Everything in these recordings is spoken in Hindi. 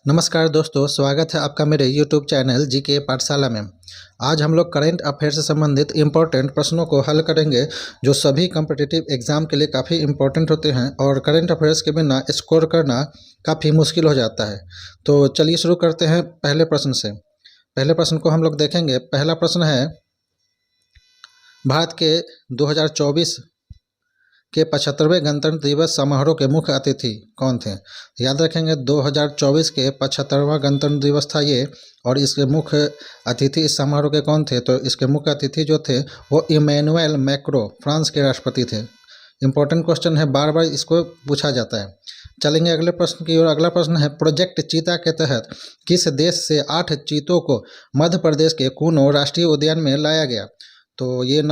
नमस्कार दोस्तों, स्वागत है आपका मेरे YouTube चैनल जीके पाठशाला में। आज हम लोग करेंट अफेयर से संबंधित इम्पोर्टेंट प्रश्नों को हल करेंगे जो सभी कॉम्पिटिटिव एग्जाम के लिए काफ़ी इम्पोर्टेंट होते हैं और करेंट अफेयर्स के बिना स्कोर करना काफ़ी मुश्किल हो जाता है। तो चलिए शुरू करते हैं पहले प्रश्न से। पहले प्रश्न को हम लोग देखेंगे। पहला प्रश्न है, भारत के 2024 के 75वें गणतंत्र दिवस समारोह के मुख्य अतिथि कौन थे? याद रखेंगे 2024 के 75वां गणतंत्र दिवस था ये, और इसके मुख्य अतिथि इस समारोह के कौन थे? तो इसके मुख्य अतिथि जो थे वो इमैनुअल मैक्रो, फ्रांस के राष्ट्रपति थे। इंपॉर्टेंट क्वेश्चन है, बार बार इसको पूछा जाता है। चलेंगे अगले प्रश्न की ओर। अगला प्रश्न है, प्रोजेक्ट चीता के तहत किस देश से 8 चीतों को मध्य प्रदेश के कूनो राष्ट्रीय उद्यान में लाया गया? तो ये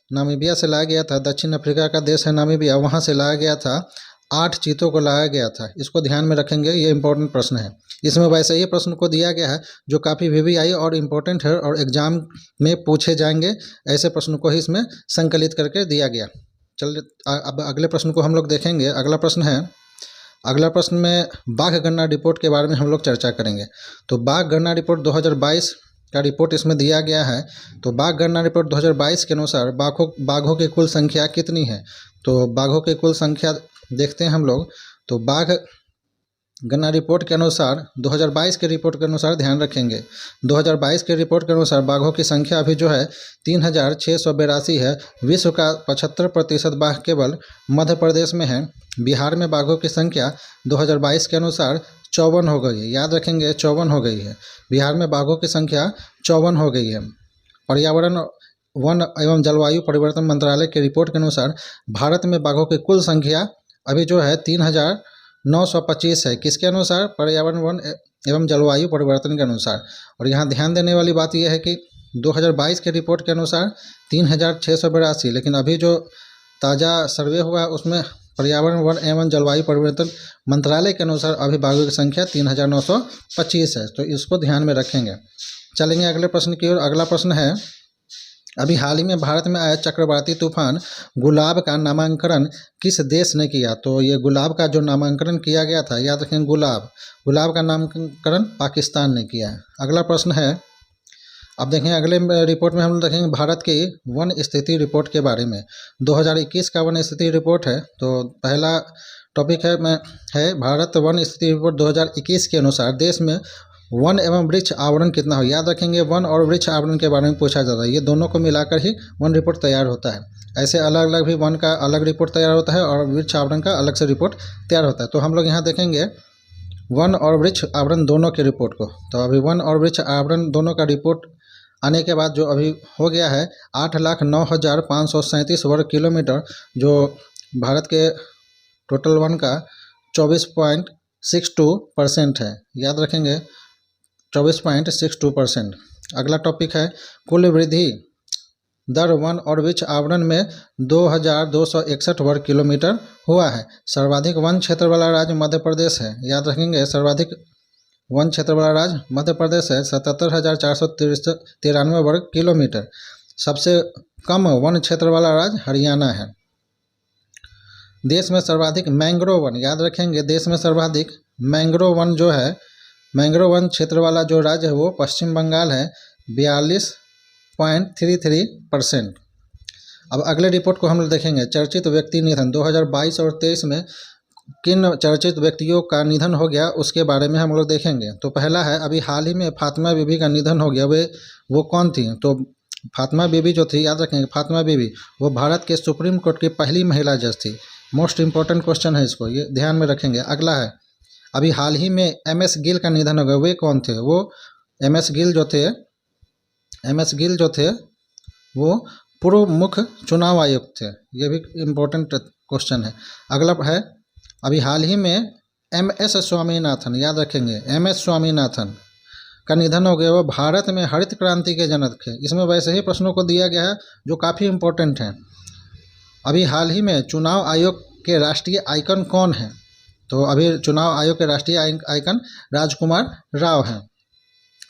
नामीबिया से लाया गया था। दक्षिण अफ्रीका का देश है नामीबिया, वहाँ से लाया गया था। 8 चीतों को लाया गया था। इसको ध्यान में रखेंगे, ये इंपॉर्टेंट प्रश्न है। इसमें वैसे ही प्रश्न को दिया गया है जो काफ़ी वीवीआई और इम्पोर्टेंट है और एग्जाम में पूछे जाएंगे। ऐसे प्रश्न को ही इसमें संकलित करके दिया गया। चलिए अब अगले प्रश्न को हम लोग देखेंगे। अगला प्रश्न में बाघ गणना रिपोर्ट के बारे में हम लोग चर्चा करेंगे। तो बाघ गणना रिपोर्ट 2022 का रिपोर्ट इसमें दिया गया है। तो बाघ गणना रिपोर्ट 2022 के अनुसार बाघों की कुल संख्या कितनी है? तो बाघों की कुल संख्या देखते हैं हम लोग। तो बाघ गणना रिपोर्ट के अनुसार 2022 के रिपोर्ट के अनुसार ध्यान रखेंगे, 2022 के रिपोर्ट के अनुसार बाघों की संख्या अभी जो है 3682 है। विश्व का 75% बाघ केवल मध्य प्रदेश में है। बिहार में बाघों की संख्या 2022 के अनुसार 54 हो गई है। याद रखेंगे 54 हो गई है। बिहार में बाघों की संख्या 54 हो गई है। पर्यावरण, वन एवं जलवायु परिवर्तन मंत्रालय की रिपोर्ट के अनुसार भारत में बाघों की कुल संख्या अभी जो है 3925 है। किसके अनुसार? पर्यावरण, वन एवं जलवायु परिवर्तन के अनुसार। और यहाँ ध्यान देने वाली बात यह है कि 2022 के रिपोर्ट के अनुसार 3682, लेकिन अभी जो ताज़ा सर्वे हुआ है उसमें पर्यावरण, वन एवं जलवायु परिवर्तन मंत्रालय के अनुसार अभी बाघों की संख्या 3925 है। तो इसको ध्यान में रखेंगे। चलेंगे अगले प्रश्न की ओर। अगला प्रश्न है, अभी हाल ही में भारत में आया चक्रवाती तूफान गुलाब का नामांकन किस देश ने किया? तो ये गुलाब का जो नामांकन किया गया था, याद रखें गुलाब का नामकरण पाकिस्तान ने किया है। अगला प्रश्न है, अब देखें अगले रिपोर्ट में हम लोग देखेंगे भारत की वन स्थिति रिपोर्ट के बारे में। 2021 का वन स्थिति रिपोर्ट है। तो पहला टॉपिक है भारत वन स्थिति रिपोर्ट 2021 के अनुसार देश में वन एवं वृक्ष आवरण कितना हो? याद रखेंगे वन और वृक्ष आवरण के बारे में पूछा जाता है। ये दोनों को मिलाकर ही वन रिपोर्ट तैयार होता है। ऐसे अलग अलग भी वन का अलग रिपोर्ट तैयार होता है और वृक्ष आवरण का अलग से रिपोर्ट तैयार होता है। तो हम लोग यहाँ देखेंगे वन और वृक्ष आवरण दोनों के रिपोर्ट को। तो अभी वन और वृक्ष आवरण दोनों का रिपोर्ट आने के बाद जो अभी हो गया है 8,09,537 वर्ग किलोमीटर, जो भारत के टोटल वन का 24.62% है। याद रखेंगे 24.62%। अगला टॉपिक है कुल वृद्धि दर वन और वृक्ष आवरण में 2261 वर्ग किलोमीटर हुआ है। सर्वाधिक वन क्षेत्र वाला राज्य मध्य प्रदेश है। याद रखेंगे सर्वाधिक वन क्षेत्र वाला राज्य मध्य प्रदेश है, 77,493 वर्ग किलोमीटर। सबसे कम वन क्षेत्र वाला राज्य हरियाणा है। देश में सर्वाधिक मैंग्रोव वन, याद रखेंगे देश में सर्वाधिक मैंग्रोव वन जो है, मैंग्रोव वन क्षेत्र वाला जो राज्य है वो पश्चिम बंगाल है, 42.33%। अब अगले रिपोर्ट को हम लोग देखेंगे, चर्चित व्यक्ति निधन 2022 और 2023 में किन चर्चित व्यक्तियों का निधन हो गया उसके बारे में हम लोग देखेंगे। तो पहला है, अभी हाल ही में फातिमा बीबी का निधन हो गया। वो कौन थी? तो फातिमा बीबी जो थी, याद रखेंगे फातिमा बीबी वो भारत के सुप्रीम कोर्ट की पहली महिला जज थी। मोस्ट इंपॉर्टेंट क्वेश्चन है, इसको ये ध्यान में रखेंगे। अगला है, अभी हाल ही में MS गिल का निधन हो गया। वे कौन थे? वो MS गिल जो थे वो पूर्व मुख्य चुनाव आयुक्त थे। ये भी इम्पोर्टेंट क्वेश्चन है। अगला है, अभी हाल ही में MS स्वामीनाथन, याद रखेंगे MS स्वामीनाथन का निधन हो गया। वो भारत में हरित क्रांति के जनक थे। इसमें वैसे ही प्रश्नों को दिया गया है जो काफ़ी इम्पोर्टेंट हैं। अभी हाल ही में चुनाव आयोग के राष्ट्रीय आइकन कौन है? तो अभी चुनाव आयोग के राष्ट्रीय आइकन राजकुमार राव हैं।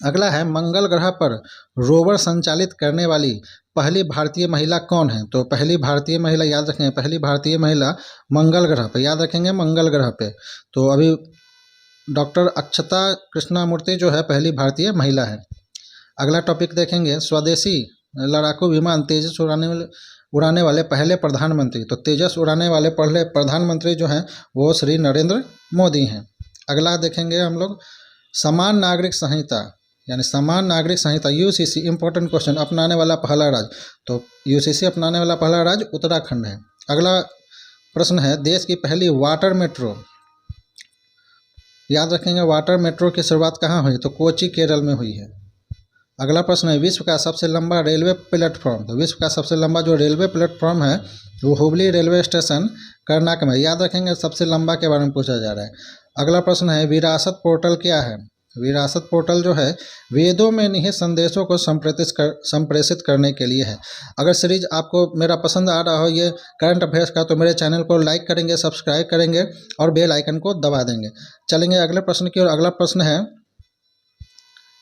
अगला है, मंगल ग्रह पर रोवर संचालित करने वाली पहली भारतीय महिला कौन है? तो पहली भारतीय महिला, याद रखेंगे पहली भारतीय महिला मंगल ग्रह पे, याद रखेंगे मंगल ग्रह पे। तो अभी डॉक्टर अक्षता कृष्णामूर्ति जो है पहली भारतीय महिला है। अगला टॉपिक देखेंगे, स्वदेशी लड़ाकू विमान तेजस उड़ाने वाले पहले प्रधानमंत्री। तो तेजस उड़ाने वाले पहले प्रधानमंत्री जो हैं वो श्री नरेंद्र मोदी हैं। अगला देखेंगे हम लोग, समान नागरिक संहिता यानी समान नागरिक संहिता यूसीसी, इंपॉर्टेंट क्वेश्चन, अपनाने वाला पहला राज्य। तो यूसीसी अपनाने वाला पहला राज्य उत्तराखंड है। अगला प्रश्न है, देश की पहली वाटर मेट्रो। याद रखेंगे वाटर मेट्रो की शुरुआत कहाँ हुई? तो कोच्चि केरल में हुई है। अगला प्रश्न है, विश्व का सबसे लंबा रेलवे प्लेटफॉर्म। तो विश्व का सबसे लंबा जो रेलवे प्लेटफॉर्म है वो हुबली रेलवे स्टेशन कर्नाटक में। याद रखेंगे सबसे लंबा के बारे में पूछा जा रहा है। अगला प्रश्न है, विरासत पोर्टल क्या है? विरासत पोर्टल जो है वेदों में निहित संदेशों को संप्रेषित करने के लिए है। अगर सीरीज आपको मेरा पसंद आ रहा हो ये करंट अफेयर्स का, तो मेरे चैनल को लाइक करेंगे, सब्सक्राइब करेंगे और बेल आइकन को दबा देंगे। चलेंगे अगले प्रश्न की ओर। अगला प्रश्न है,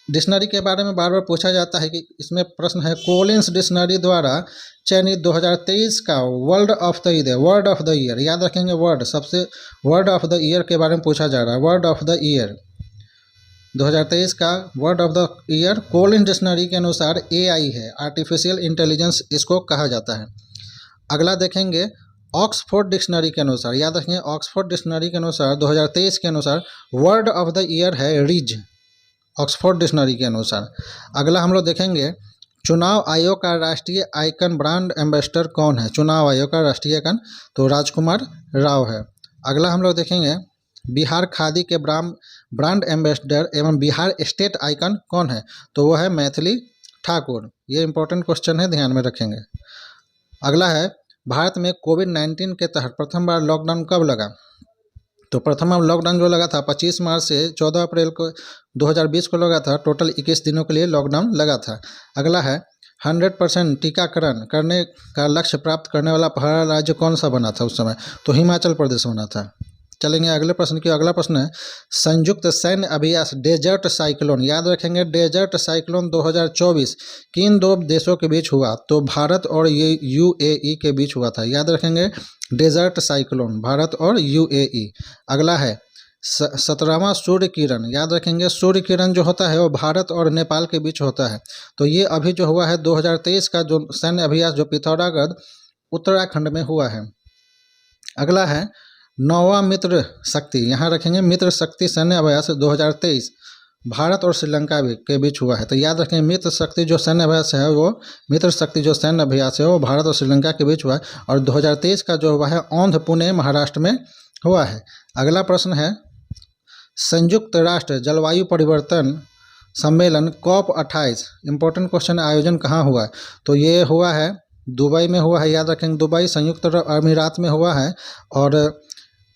डिक्शनरी के बारे में बार बार पूछा जाता है कि इसमें प्रश्न है, कोलिंस डिक्शनरी द्वारा चयनित 2023 का वर्ड ऑफ द ईयर। याद रखेंगे वर्ड ऑफ द ईयर के बारे में पूछा जा रहा है। वर्ड ऑफ द ईयर 2023 का word of the year Collins dictionary के अनुसार AI है, आर्टिफिशियल इंटेलिजेंस इसको कहा जाता है। अगला देखेंगे, ऑक्सफोर्ड डिक्शनरी के अनुसार। याद रखेंगे ऑक्सफोर्ड डिक्शनरी के अनुसार 2023 के अनुसार वर्ड ऑफ द ईयर है रिज, ऑक्सफोर्ड डिक्शनरी के अनुसार। अगला हम लोग देखेंगे, चुनाव आयोग का राष्ट्रीय आइकन ब्रांड एम्बेसडर कौन है? चुनाव आयोग का राष्ट्रीय आइकन तो राजकुमार राव है। अगला हम लोग देखेंगे, बिहार खादी के ब्रांड एम्बेसडर एवं बिहार स्टेट आइकन कौन है? तो वो है मैथिली ठाकुर। ये इंपॉर्टेंट क्वेश्चन है, ध्यान में रखेंगे। अगला है, भारत में कोविड-19 के तहत प्रथम बार लॉकडाउन कब लगा? तो प्रथम लॉकडाउन जो लगा था 25 मार्च से 14 अप्रैल को 2020 को लगा था। टोटल 21 दिनों के लिए लॉकडाउन लगा था। अगला है, 100% टीकाकरण करने का लक्ष्य प्राप्त करने वाला पहला राज्य कौन सा बना था उस समय? तो हिमाचल प्रदेश बना था। चलेंगे अगले प्रश्न की। अगला प्रश्न है, संयुक्त सैन्य अभ्यास डेजर्ट साइक्लोन। याद रखेंगे डेजर्ट साइक्लोन 2024 किन दो देशों के बीच हुआ? तो भारत और UAE के बीच हुआ था। याद रखेंगे डेजर्ट साइक्लोन भारत और UAE। अगला है, 17वां सूर्य किरण। याद रखेंगे सूर्य किरण जो होता है वो भारत और नेपाल के बीच होता है। तो ये अभी जो हुआ है 2023 का जो सैन्य अभ्यास जो पिथौरागढ़ उत्तराखंड में हुआ है। अगला है, 9वां मित्र शक्ति। यहाँ रखेंगे मित्र शक्ति सैन्य अभ्यास 2023 भारत और श्रीलंका के बीच हुआ है। तो याद रखेंगे मित्र शक्ति जो सैन्य अभ्यास है वो भारत और श्रीलंका के बीच हुआ है। और 2023 का जो हुआ है औंध पुणे महाराष्ट्र में हुआ है। अगला प्रश्न है, संयुक्त राष्ट्र जलवायु परिवर्तन सम्मेलन COP28 इंपॉर्टेंट क्वेश्चन, आयोजन कहाँ हुआ है? तो ये हुआ है दुबई में हुआ है। याद रखेंगे दुबई संयुक्त अरब अमीरात में हुआ है। और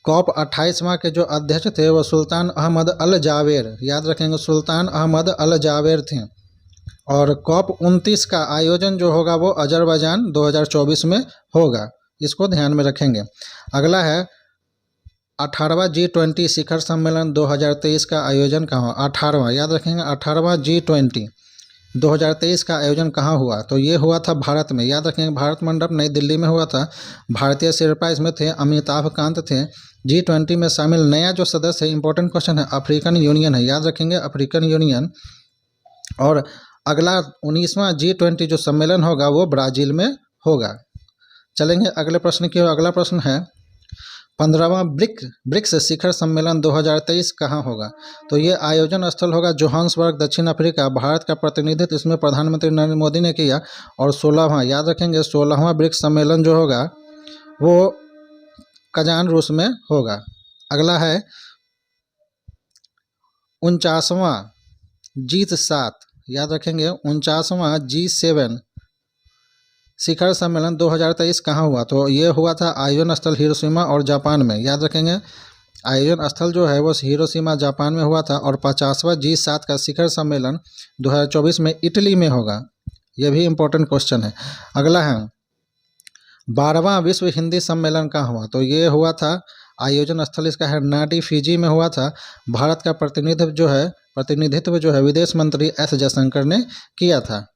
COP28वां के जो अध्यक्ष थे वो सुल्तान अहमद अल जावेर। याद रखेंगे सुल्तान अहमद अल जावेर थे। और COP29 का आयोजन जो होगा वो अजरबैजान 2024 में होगा, इसको ध्यान में रखेंगे। अगला है, 18वां G20 शिखर सम्मेलन 2023 का आयोजन कहाँ? 18वां याद रखेंगे 18वां G20 2023 का आयोजन कहाँ हुआ? तो ये हुआ था भारत में। याद रखेंगे भारत मंडप नई दिल्ली में हुआ था। भारतीय शेरपा इसमें थे, अमिताभ कांत थे। G20 में शामिल नया जो सदस्य है, इंपॉर्टेंट क्वेश्चन है, अफ्रीकन यूनियन है। याद रखेंगे अफ्रीकन यूनियन। और अगला 19वां G20 जो सम्मेलन होगा वो ब्राज़ील में होगा। चलेंगे अगले प्रश्न की ओर। अगला प्रश्न है, 15वां ब्रिक्स शिखर सम्मेलन 2023 कहाँ होगा? तो ये आयोजन स्थल होगा जोहान्सबर्ग दक्षिण अफ्रीका। भारत का प्रतिनिधित्व इसमें प्रधानमंत्री नरेंद्र मोदी ने किया। और 16वां याद रखेंगे 16वां ब्रिक्स सम्मेलन जो होगा वो कजान रूस में होगा। अगला है, 49वां G7 याद रखेंगे 49वां G7 शिखर सम्मेलन 2023 कहाँ हुआ? तो ये हुआ था आयोजन स्थल हिरोशिमा और जापान में। याद रखेंगे आयोजन स्थल जो है वो हिरोशिमा जापान में हुआ था। और 50वां G7 का शिखर सम्मेलन 2024 में इटली में होगा। ये भी इम्पोर्टेंट क्वेश्चन है। अगला है, 12वां विश्व हिंदी सम्मेलन कहाँ हुआ? तो ये हुआ था आयोजन स्थल इसका है नाडी फिजी में हुआ था। भारत का प्रतिनिधित्व जो है विदेश मंत्री S जयशंकर ने किया था।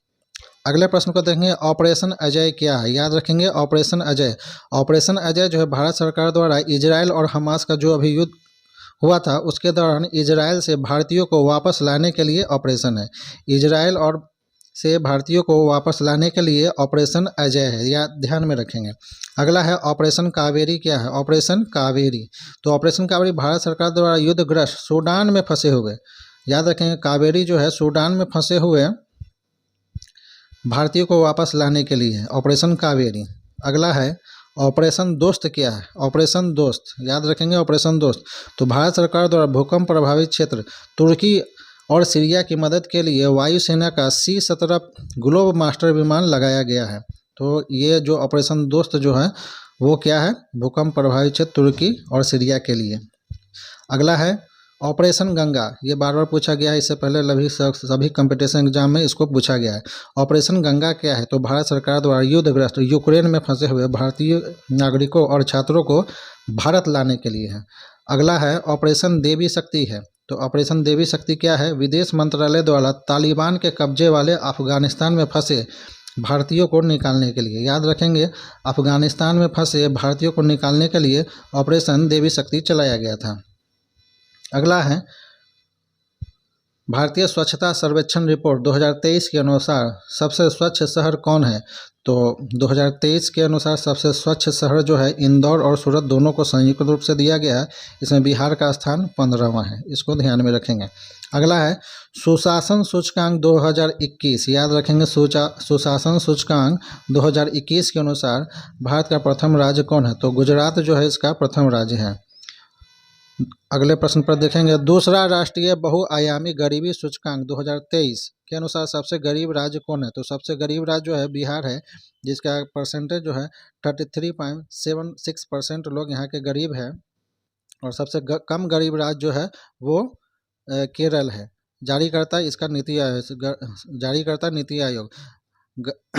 अगले प्रश्न को देखेंगे, ऑपरेशन अजय क्या है? याद रखेंगे ऑपरेशन अजय जो है भारत सरकार द्वारा इजराइल और हमास का जो अभी युद्ध हुआ था उसके दौरान इजराइल से भारतीयों को वापस लाने के लिए ऑपरेशन है। इजराइल और से भारतीयों को वापस लाने के लिए ऑपरेशन अजय है, या ध्यान में रखेंगे। अगला है ऑपरेशन कावेरी। क्या है ऑपरेशन कावेरी? तो ऑपरेशन कावेरी भारत सरकार द्वारा युद्धग्रस्त सूडान में फंसे हुए, याद रखेंगे, कावेरी जो है सूडान में फंसे हुए भारतीयों को वापस लाने के लिए ऑपरेशन कावेरी। अगला है ऑपरेशन दोस्त। क्या है ऑपरेशन दोस्त? याद रखेंगे ऑपरेशन दोस्त। तो भारत सरकार द्वारा भूकंप प्रभावित क्षेत्र तुर्की और सीरिया की मदद के लिए वायुसेना का C-17 ग्लोब मास्टर विमान लगाया गया है। तो ये जो ऑपरेशन दोस्त जो है वो क्या है? भूकंप प्रभावित क्षेत्र तुर्की और सीरिया के लिए। अगला है ऑपरेशन गंगा। ये बार बार पूछा गया है, इससे पहले सभी कंपटीशन एग्जाम में इसको पूछा गया है। ऑपरेशन गंगा क्या है? तो भारत सरकार द्वारा युद्धग्रस्त यूक्रेन में फंसे हुए भारतीय नागरिकों और छात्रों को भारत लाने के लिए है। अगला है ऑपरेशन देवी शक्ति है। तो ऑपरेशन देवी शक्ति क्या है? विदेश मंत्रालय द्वारा तालिबान के कब्जे वाले अफगानिस्तान में फंसे भारतीयों को निकालने के लिए, याद रखेंगे, अफगानिस्तान में फंसे भारतीयों को निकालने के लिए ऑपरेशन देवी शक्ति चलाया गया था। अगला है भारतीय स्वच्छता सर्वेक्षण रिपोर्ट 2023 के अनुसार सबसे स्वच्छ शहर कौन है? तो 2023 के अनुसार सबसे स्वच्छ शहर जो है इंदौर और सूरत दोनों को संयुक्त रूप से दिया गया है। इसमें बिहार का स्थान 15वां है, इसको ध्यान में रखेंगे। अगला है सुशासन सूचकांक 2021। याद रखेंगे सुशासन सूचकांक 2021 के अनुसार भारत का प्रथम राज्य कौन है? तो गुजरात जो है इसका प्रथम राज्य है। अगले प्रश्न पर देखेंगे दूसरा राष्ट्रीय बहुआयामी गरीबी सूचकांक 2023 के अनुसार सबसे गरीब राज्य कौन है? तो सबसे गरीब राज्य जो है बिहार है, जिसका परसेंटेज जो है 33.76% लोग यहाँ के गरीब है। और सबसे कम गरीब राज्य जो है वो केरल है। जारी करता है इसका नीति आयोग, जारी करता है नीति आयोग।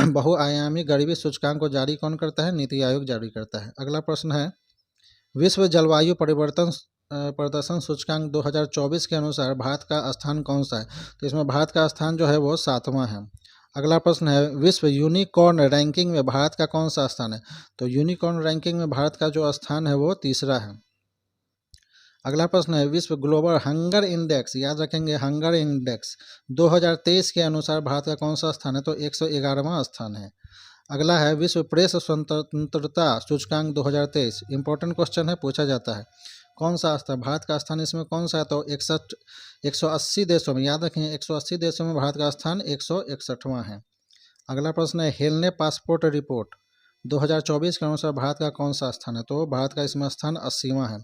बहुआयामी गरीबी सूचकांक को जारी कौन करता है? नीति आयोग जारी करता है। अगला प्रश्न है विश्व जलवायु प्रदर्शन सूचकांक 2024 के अनुसार भारत का स्थान कौन सा है? तो इसमें भारत का स्थान जो है वो 7वां है। अगला प्रश्न है विश्व यूनिकॉर्न रैंकिंग में भारत का कौन सा स्थान है? तो यूनिकॉर्न रैंकिंग में भारत का जो स्थान है वो 3रा है। अगला प्रश्न है विश्व ग्लोबल हंगर इंडेक्स, याद रखेंगे हंगर इंडेक्स 2023 के अनुसार भारत का कौन सा स्थान है? तो 111वां स्थान है। अगला है विश्व प्रेस स्वतंत्रता सूचकांक 2023। इंपॉर्टेंट क्वेश्चन है, पूछा जाता है कौन सा स्थान भारत का स्थान इसमें कौन सा है? तो 180 देशों में, याद रखें 180 देशों में भारत का स्थान 161वां है। अगला प्रश्न है हेलने पासपोर्ट रिपोर्ट 2024 के अनुसार भारत का कौन सा स्थान है? तो भारत का इसमें स्थान 80वां है।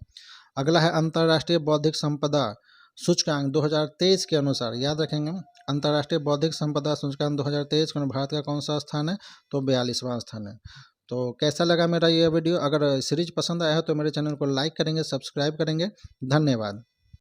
अगला है अंतर्राष्ट्रीय बौद्धिक संपदा सूचकांक 2023 के अनुसार, याद रखेंगे अंतर्राष्ट्रीय बौद्धिक संपदा सूचकांक 2023 के अनुसार भारत का कौन सा स्थान है? तो 42वां स्थान है। तो कैसा लगा मेरा ये वीडियो? अगर सीरीज पसंद आया है तो मेरे चैनल को लाइक करेंगे, सब्सक्राइब करेंगे। धन्यवाद।